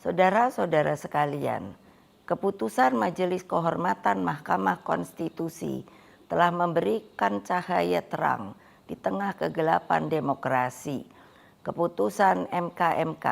Saudara-saudara sekalian, keputusan Majelis Kehormatan Mahkamah Konstitusi telah memberikan cahaya terang di tengah kegelapan demokrasi. Keputusan MK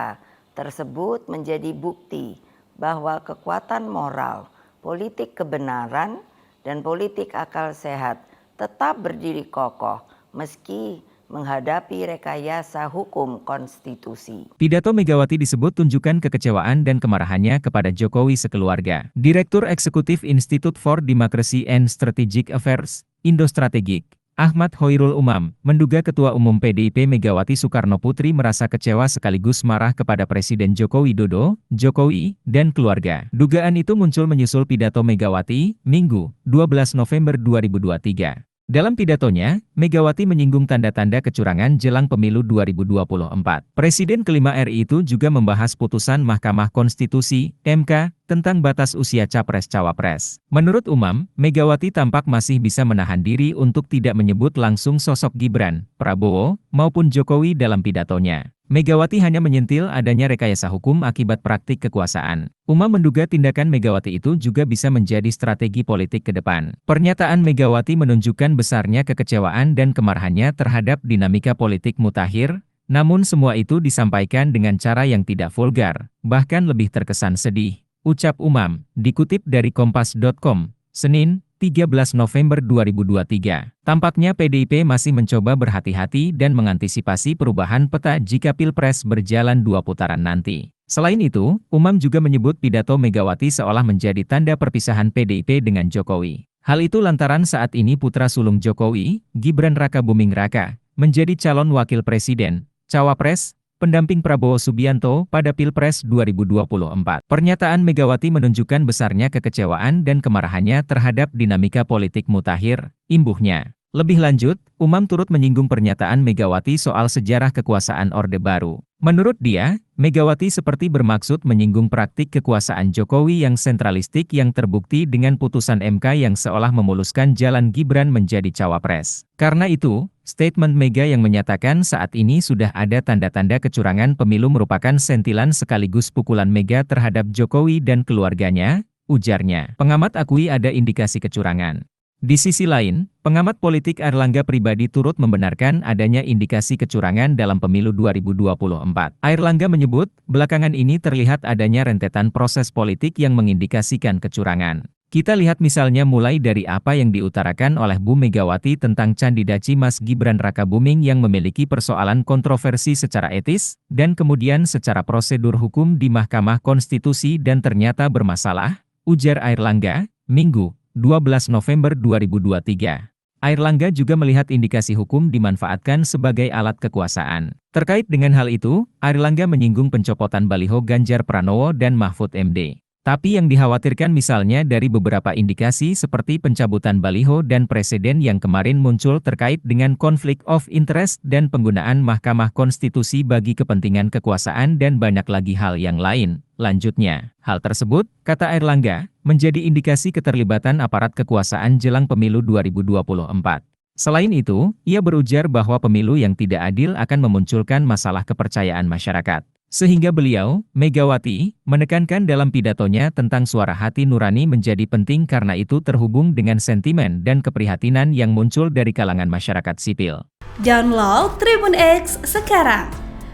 tersebut menjadi bukti bahwa kekuatan moral, politik kebenaran, dan politik akal sehat tetap berdiri kokoh meski menghadapi rekayasa hukum konstitusi. Pidato Megawati disebut tunjukkan kekecewaan dan kemarahannya kepada Jokowi sekeluarga. Direktur Eksekutif Institute for Democracy and Strategic Affairs, Indo Strategik, Ahmad Khoirul Umam, menduga Ketua Umum PDIP Megawati Soekarnoputri merasa kecewa sekaligus marah kepada Presiden Joko Widodo, Jokowi, dan keluarga. Dugaan itu muncul menyusul pidato Megawati, Minggu, 12 November 2023. Dalam pidatonya, Megawati menyinggung tanda-tanda kecurangan jelang pemilu 2024. Presiden kelima RI itu juga membahas putusan Mahkamah Konstitusi, MK, tentang batas usia Capres-Cawapres. Menurut Umam, Megawati tampak masih bisa menahan diri untuk tidak menyebut langsung sosok Gibran, Prabowo, maupun Jokowi dalam pidatonya. Megawati hanya menyentil adanya rekayasa hukum akibat praktik kekuasaan. Umam menduga tindakan Megawati itu juga bisa menjadi strategi politik ke depan. Pernyataan Megawati menunjukkan besarnya kekecewaan dan kemarahannya terhadap dinamika politik mutakhir, namun semua itu disampaikan dengan cara yang tidak vulgar, bahkan lebih terkesan sedih. Ucap Umam, dikutip dari Kompas.com, Senin, 13 November 2023. Tampaknya PDIP masih mencoba berhati-hati dan mengantisipasi perubahan peta jika Pilpres berjalan 2 putaran nanti. Selain itu, Umam juga menyebut pidato Megawati seolah menjadi tanda perpisahan PDIP dengan Jokowi. Hal itu lantaran saat ini putra sulung Jokowi, Gibran Rakabuming Raka, menjadi calon wakil presiden, cawapres, pendamping Prabowo Subianto pada Pilpres 2024. Pernyataan Megawati menunjukkan besarnya kekecewaan dan kemarahannya terhadap dinamika politik mutakhir, imbuhnya. Lebih lanjut, Umam turut menyinggung pernyataan Megawati soal sejarah kekuasaan Orde Baru. Menurut dia, Megawati seperti bermaksud menyinggung praktik kekuasaan Jokowi yang sentralistik yang terbukti dengan putusan MK yang seolah memuluskan jalan Gibran menjadi cawapres. Karena itu, statement Mega yang menyatakan saat ini sudah ada tanda-tanda kecurangan pemilu merupakan sentilan sekaligus pukulan Mega terhadap Jokowi dan keluarganya, ujarnya. Pengamat akui ada indikasi kecurangan. Di sisi lain, pengamat politik Airlangga Pribadi turut membenarkan adanya indikasi kecurangan dalam pemilu 2024. Airlangga menyebut, belakangan ini terlihat adanya rentetan proses politik yang mengindikasikan kecurangan. Kita lihat misalnya mulai dari apa yang diutarakan oleh Bu Megawati tentang candidaci Mas Gibran Rakabuming yang memiliki persoalan kontroversi secara etis, dan kemudian secara prosedur hukum di Mahkamah Konstitusi dan ternyata bermasalah, ujar Airlangga, Minggu, 12 November 2023. Airlangga juga melihat indikasi hukum dimanfaatkan sebagai alat kekuasaan. Terkait dengan hal itu, Airlangga menyinggung pencopotan baliho Ganjar Pranowo dan Mahfud MD. Tapi yang dikhawatirkan misalnya dari beberapa indikasi seperti pencabutan baliho dan presiden yang kemarin muncul terkait dengan konflik of interest dan penggunaan Mahkamah Konstitusi bagi kepentingan kekuasaan dan banyak lagi hal yang lain. Lanjutnya, hal tersebut, kata Airlangga, menjadi indikasi keterlibatan aparat kekuasaan jelang pemilu 2024. Selain itu, ia berujar bahwa pemilu yang tidak adil akan memunculkan masalah kepercayaan masyarakat. Sehingga beliau, Megawati, menekankan dalam pidatonya tentang suara hati nurani menjadi penting karena itu terhubung dengan sentimen dan keprihatinan yang muncul dari kalangan masyarakat sipil. Download Tribun X sekarang,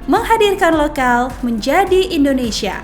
menghadirkan lokal menjadi Indonesia.